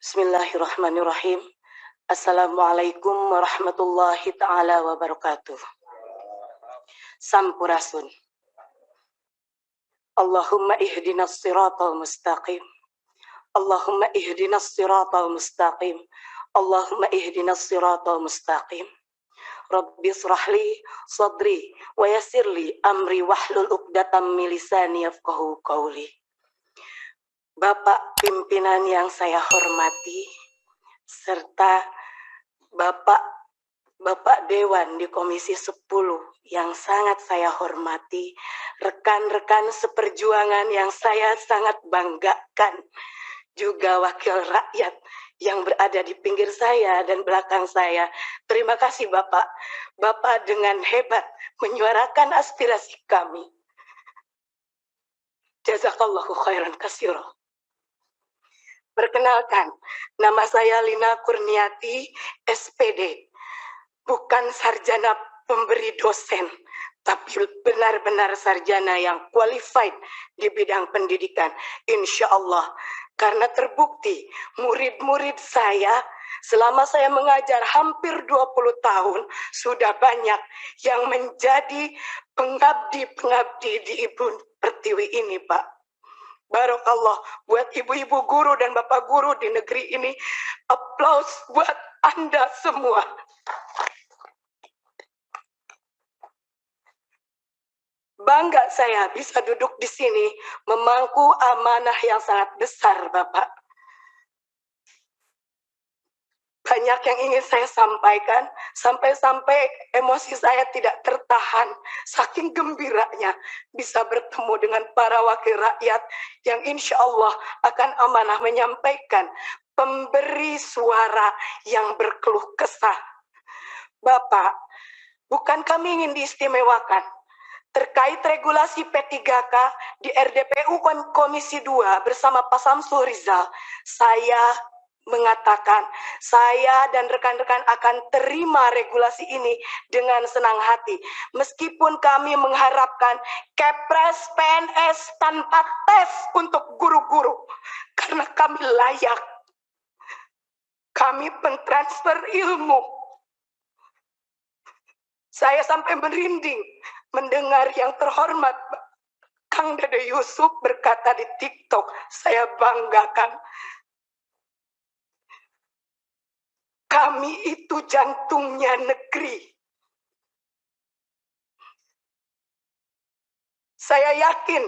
Bismillahirrahmanirrahim. Assalamualaikum warahmatullahi ta'ala wabarakatuh. Sampurasun. Allahumma ihdinas siratal mustaqim. Allahumma ihdinas siratal mustaqim. Allahumma ihdinas siratal mustaqim. Rabbi srahli sadri wa yassirli amri wahlul uqdatam min lisani yafqahu qawli. Bapak pimpinan yang saya hormati, serta Bapak Dewan di Komisi 10 yang sangat saya hormati, rekan-rekan seperjuangan yang saya sangat banggakan, juga wakil rakyat yang berada di pinggir saya dan belakang saya. Terima kasih Bapak. Bapak dengan hebat menyuarakan aspirasi kami. Jazakallahu khairan katsira. Perkenalkan, nama saya Lina Kurniati, SPD. Bukan sarjana pemberi dosen, tapi benar-benar sarjana yang qualified di bidang pendidikan. Insya Allah, karena terbukti murid-murid saya selama saya mengajar hampir 20 tahun, sudah banyak yang menjadi pengabdi-pengabdi di Ibu Pertiwi ini, Pak. Barakallah buat ibu-ibu guru dan bapak guru di negeri ini. Aplaus buat Anda semua. Bangga saya bisa duduk di sini memangku amanah yang sangat besar, Bapak. Banyak yang ingin saya sampaikan, sampai-sampai emosi saya tidak tertahan. Saking gembiranya bisa bertemu dengan para wakil rakyat yang insya Allah akan amanah menyampaikan pemberi suara yang berkeluh kesah. Bapak, bukan kami ingin diistimewakan. Terkait regulasi P3K di RDPU Komisi 2 bersama Pak Samsul Rizal, saya mengatakan saya dan rekan-rekan akan terima regulasi ini dengan senang hati. Meskipun kami mengharapkan Kepres PNS tanpa tes untuk guru-guru, karena kami layak. Kami pentransfer ilmu. Saya sampai merinding mendengar yang terhormat Kang Dede Yusuf berkata di TikTok, saya banggakan. Kami itu jantungnya negeri. Saya yakin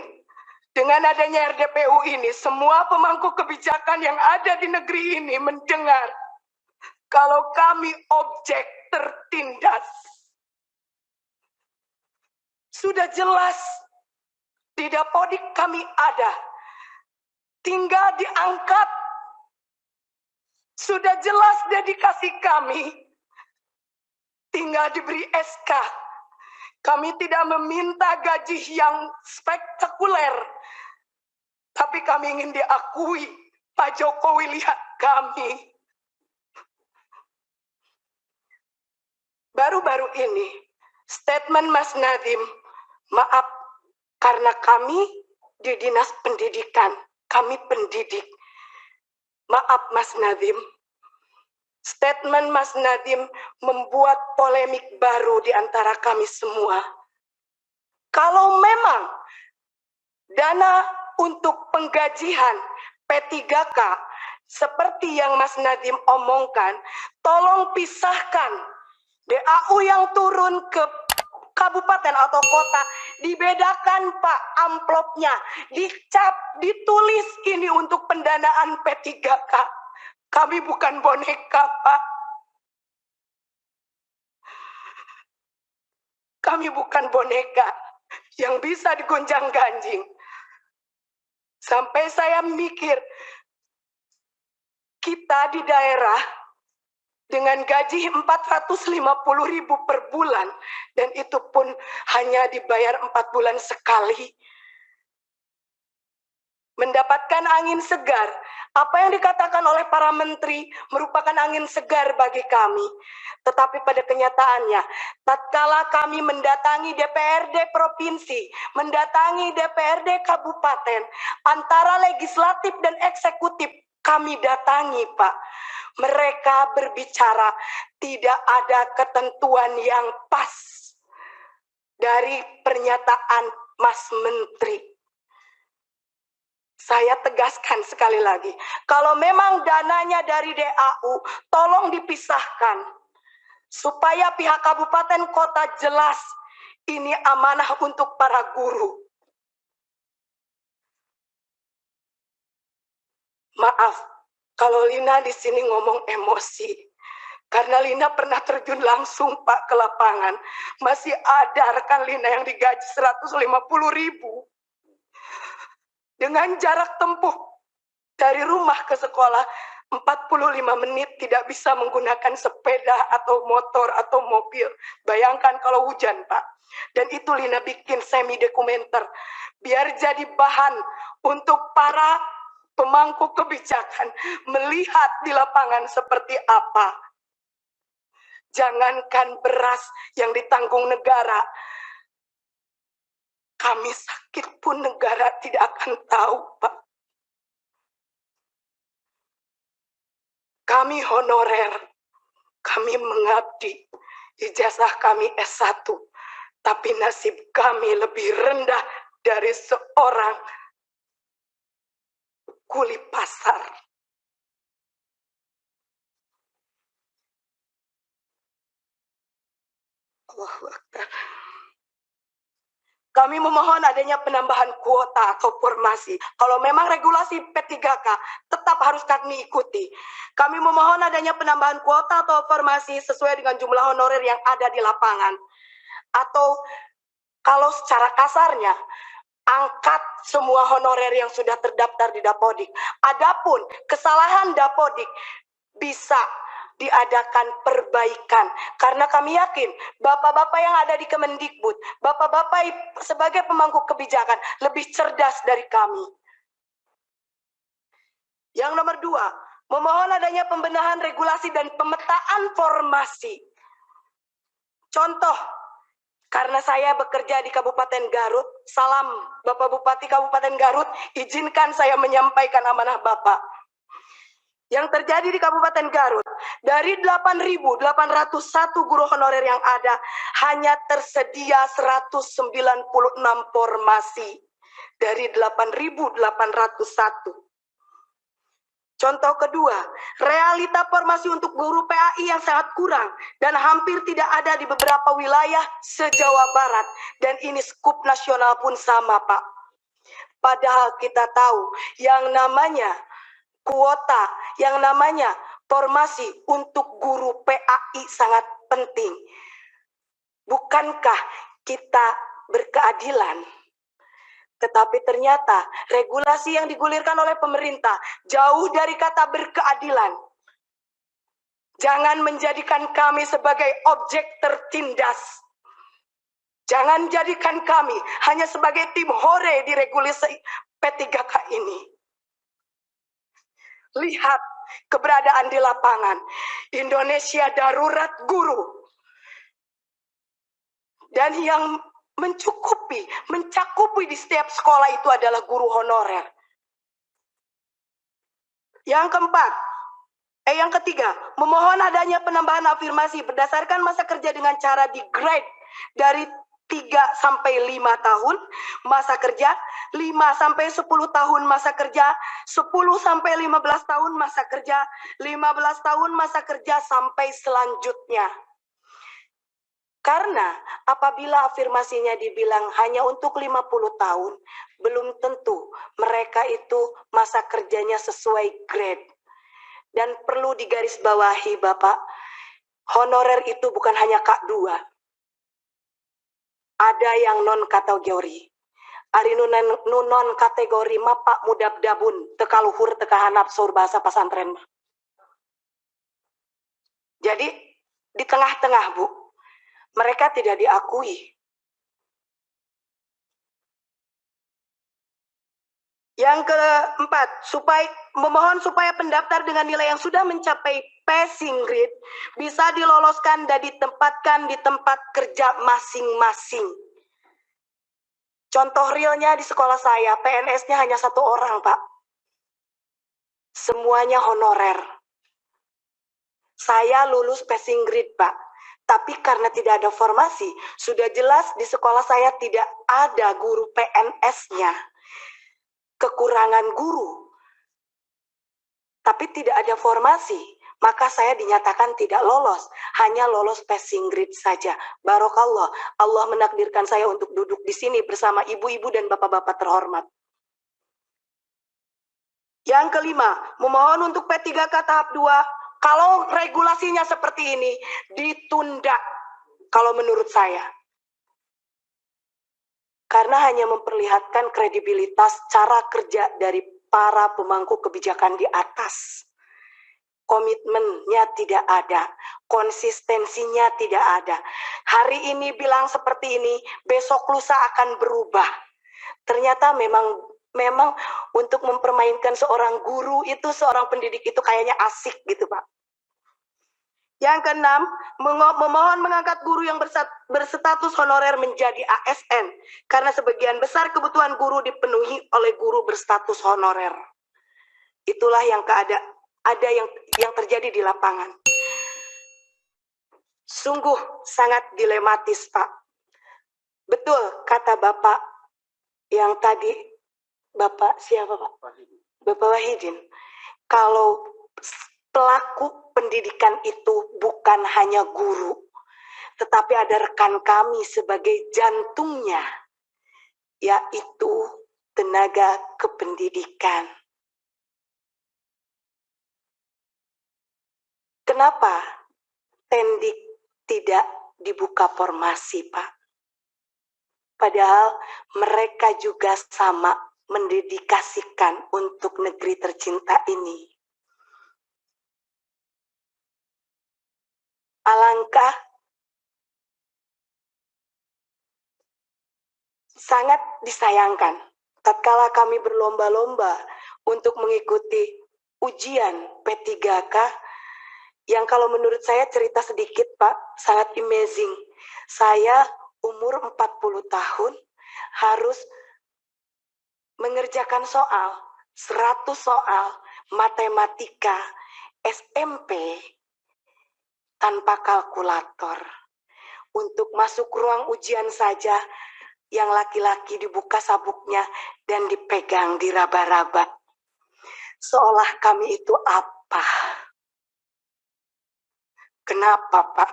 dengan adanya RDPU ini, semua pemangku kebijakan yang ada di negeri ini mendengar kalau kami objek tertindas. Sudah jelas di Dapodik kami ada, tinggal diangkat. Sudah jelas dedikasi kami, tinggal diberi SK. Kami tidak meminta gaji yang spektakuler, tapi kami ingin diakui. Pak Jokowi lihat kami. Baru-baru ini, statement Mas Nadiem, maaf, karena kami di Dinas Pendidikan, kami pendidik. Maaf Mas Nadiem, statement Mas Nadiem membuat polemik baru di antara kami semua. Kalau memang dana untuk penggajian P3K seperti yang Mas Nadiem omongkan, tolong pisahkan DAU yang turun ke kabupaten atau kota, dibedakan Pak amplopnya, dicap, ditulis ini untuk pendanaan P3K. Kami bukan boneka, Pak. Kami bukan boneka yang bisa digonjang-ganjing. Sampai saya mikir, kita di daerah dengan gaji 450.000 per bulan, dan itu pun hanya dibayar 4 bulan sekali. Mendapatkan angin segar, apa yang dikatakan oleh para menteri merupakan angin segar bagi kami. Tetapi pada kenyataannya, tatkala kami mendatangi DPRD provinsi, mendatangi DPRD kabupaten, antara legislatif dan eksekutif Kami datangi, Pak. Mereka berbicara tidak ada ketentuan yang pas dari pernyataan Mas Menteri. Saya tegaskan sekali lagi, kalau memang dananya dari DAU, tolong dipisahkan. Supaya pihak kabupaten kota jelas, ini amanah untuk para guru. Maaf, kalau Lina di sini ngomong emosi. Karena Lina pernah terjun langsung, Pak, ke lapangan. Masih ada rekan Lina yang digaji 150.000. Dengan jarak tempuh dari rumah ke sekolah 45 menit tidak bisa menggunakan sepeda atau motor atau mobil. Bayangkan kalau hujan, Pak. Dan itu Lina bikin semi dokumenter biar jadi bahan untuk para pemangku kebijakan melihat di lapangan seperti apa. Jangankan beras yang ditanggung negara, kami sakit pun negara tidak akan tahu, Pak. Kami honorer, kami mengabdi, ijazah kami S1, tapi nasib kami lebih rendah dari seorang kuli pasar. Allahu Akbar. Kami memohon adanya penambahan kuota atau formasi. Kalau memang regulasi P3K tetap harus kami ikuti. Kami memohon adanya penambahan kuota atau formasi sesuai dengan jumlah honorer yang ada di lapangan. Atau kalau secara kasarnya, angkat semua honorer yang sudah terdaftar di Dapodik. Adapun kesalahan Dapodik bisa diadakan perbaikan. Karena kami yakin bapak-bapak yang ada di Kemendikbud, bapak-bapak sebagai pemangku kebijakan lebih cerdas dari kami. Yang nomor 2, memohon adanya pembenahan regulasi dan pemetaan formasi. Contoh, karena saya bekerja di Kabupaten Garut, salam Bapak Bupati Kabupaten Garut, izinkan saya menyampaikan amanah Bapak. Yang terjadi di Kabupaten Garut, dari 8.801 guru honorer yang ada, hanya tersedia 196 formasi dari 8.801. Contoh kedua, realita formasi untuk guru PAI yang sangat kurang dan hampir tidak ada di beberapa wilayah se-Jawa Barat. Dan ini skup nasional pun sama, Pak. Padahal kita tahu yang namanya kuota, yang namanya formasi untuk guru PAI sangat penting. Bukankah kita berkeadilan? Tetapi ternyata regulasi yang digulirkan oleh pemerintah jauh dari kata berkeadilan. Jangan menjadikan kami sebagai objek tertindas. Jangan jadikan kami hanya sebagai tim hore di regulasi P3K ini. Lihat keberadaan di lapangan. Indonesia darurat guru. Dan yang mencakupi di setiap sekolah itu adalah guru honorer. Yang ketiga, memohon adanya penambahan afirmasi berdasarkan masa kerja dengan cara di grade dari 3 sampai 5 tahun masa kerja, 5 sampai 10 tahun masa kerja, 10 sampai 15 tahun masa kerja, 15 tahun masa kerja sampai selanjutnya. Karena apabila afirmasinya dibilang hanya untuk 50 tahun, belum tentu mereka itu masa kerjanya sesuai grade. Dan perlu digarisbawahi, Bapak, honorer itu bukan hanya K2. Ada yang non-kategori. Ari non kategori mapak mudab dabun, tekaluhur tekahanap sur bahasa pasantren. Jadi di tengah-tengah, Bu, mereka tidak diakui. Yang keempat, memohon supaya pendaftar dengan nilai yang sudah mencapai passing grade bisa diloloskan dan ditempatkan di tempat kerja masing-masing. Contoh realnya di sekolah saya, PNS-nya hanya 1 orang, Pak. Semuanya honorer. Saya lulus passing grade, Pak. Tapi karena tidak ada formasi, sudah jelas di sekolah saya tidak ada guru PNS-nya. Kekurangan guru. Tapi tidak ada formasi, maka saya dinyatakan tidak lolos. Hanya lolos passing grade saja. Barokallah, Allah menakdirkan saya untuk duduk di sini bersama ibu-ibu dan bapak-bapak terhormat. Yang kelima, memohon untuk P3K tahap 2, kalau regulasinya seperti ini, ditunda kalau menurut saya. Karena hanya memperlihatkan kredibilitas cara kerja dari para pemangku kebijakan di atas. Komitmennya tidak ada, konsistensinya tidak ada. Hari ini bilang seperti ini, besok lusa akan berubah. Ternyata memang untuk mempermainkan seorang guru itu, seorang pendidik itu kayaknya asik gitu, Pak. Yang keenam, memohon mengangkat guru yang berstatus honorer menjadi ASN, karena sebagian besar kebutuhan guru dipenuhi oleh guru berstatus honorer. Itulah yang ada yang terjadi di lapangan. Sungguh sangat dilematis, Pak. Betul kata Bapak yang tadi, Bapak siapa, Pak? Bapak Wahidin. Kalau pelaku pendidikan itu bukan hanya guru, tetapi ada rekan kami sebagai jantungnya, yaitu tenaga kependidikan. Kenapa Tendik tidak dibuka formasi, Pak? Padahal mereka juga sama mendedikasikan untuk negeri tercinta ini. Alangkah sangat disayangkan tatkala kami berlomba-lomba untuk mengikuti ujian P3K yang kalau menurut saya cerita sedikit, Pak, sangat amazing. Saya umur 40 tahun harus mengerjakan soal 100 soal matematika SMP tanpa kalkulator. Untuk masuk ruang ujian saja, yang laki-laki dibuka sabuknya dan dipegang diraba-raba. Seolah kami itu apa? Kenapa, Pak?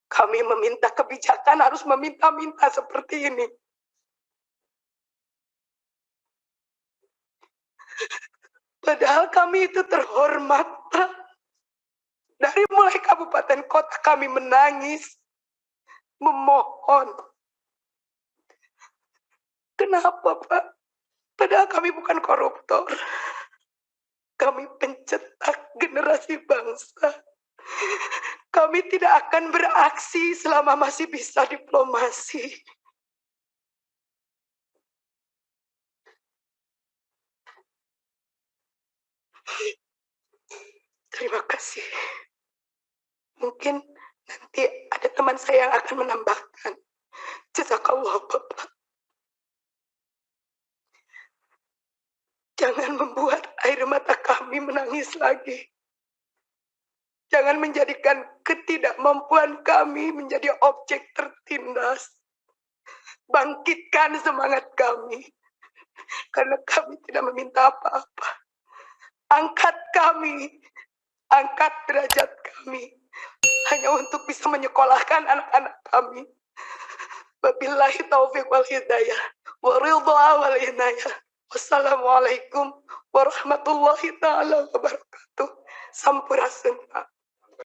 Kami meminta kebijakan harus meminta-minta seperti ini. Padahal kami itu terhormat, Pak. Dari mulai kabupaten kota kami menangis, memohon. Kenapa, Pak? Padahal kami bukan koruptor. Kami pencetak generasi bangsa. Kami tidak akan beraksi selama masih bisa diplomasi. Terima kasih. Mungkin nanti ada teman saya yang akan menambahkan. Jazakallah, Bapak. Jangan membuat air mata kami menangis lagi. Jangan menjadikan ketidakmampuan kami menjadi objek tertindas. Bangkitkan semangat kami. Karena kami tidak meminta apa-apa. Angkat kami. Angkat derajat kami. Hanya untuk bisa menyekolahkan anak-anak kami. Wabillahi taufiq wal hidayah. Wa ridha wal inayah. Wassalamualaikum warahmatullahi ta'ala wabarakatuh. Sampurasun, Pak.